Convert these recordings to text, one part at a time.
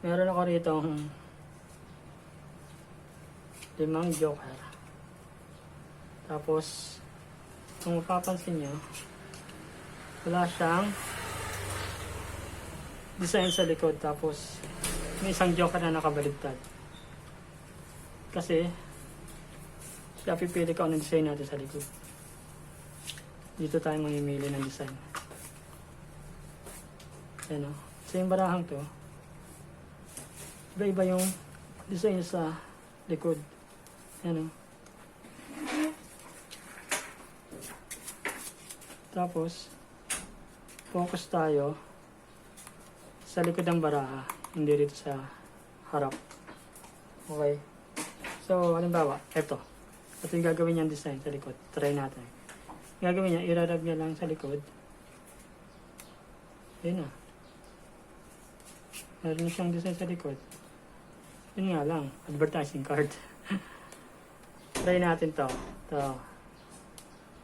Meron ako rito 5 joker. Tapos, kung mapapansin nyo, wala siyang design sa likod. Tapos, may isang joker na nakabaligtad. Kasi, siya pipili ko anong design natin sa likod. Dito tayo mamimili ng design. Ayan o. So, yung barahang to, iba-iba yung design sa likod. Ayan o. Tapos, focus tayo sa likod ng baraha, hindi dito sa harap. Okay. So, halimbawa, ito yung gagawin niyang design sa likod. Try natin. Gagawin niya, irarab niya lang sa likod. Ayun na. Meron na siyang design sa likod. Yun nga lang, advertising card. Try natin to. Ito.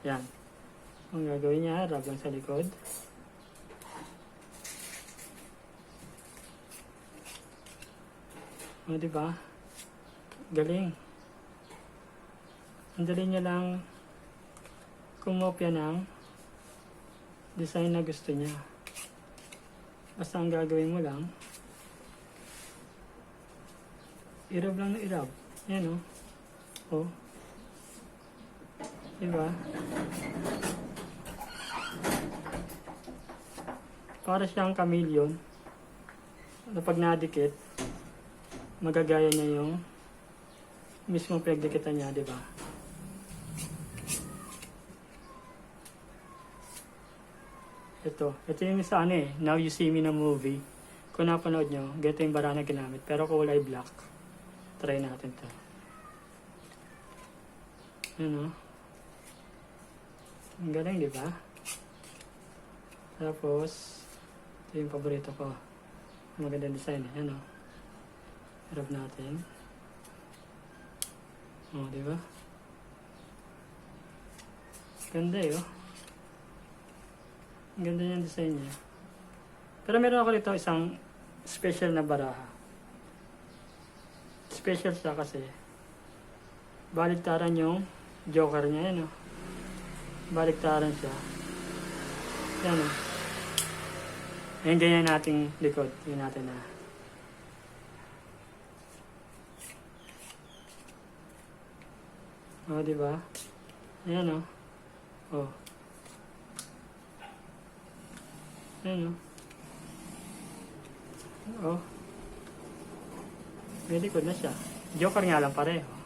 Yan. Ang gagawin niya, rub lang sa likod. O, diba? Galing. Ang dali niya lang kumopya ng design na gusto niya. Basta ang gagawin mo lang, i-rub lang na i-rub. Yan o. O. Diba? Para siyang chameleon na pag nadikit, magagaya niya yung mismong pagdikitan niya, diba? Ito yung sa ano eh, Now You See Me na movie. Kung napanood nyo, ganito yung bara na ginamit. Pero kulay black. Try natin to. Ano? Ang galing, di ba? Tapos, ito yung paborito ko. Magandang design eh. Ano? Harap natin. O, di ba? Ganda eh, oh. Ang ganda yung design niya. Pero meron ako dito isang special na baraha. Special siya kasi baliktaran yung joker niya. Yan o. Baliktaran siya. Yan o. Ayan, ganyan nating likod. Tingnan natin na. O, diba? Ayan o. O. Ayan o. Oh. May likod na siya. Joker nga lang pareho.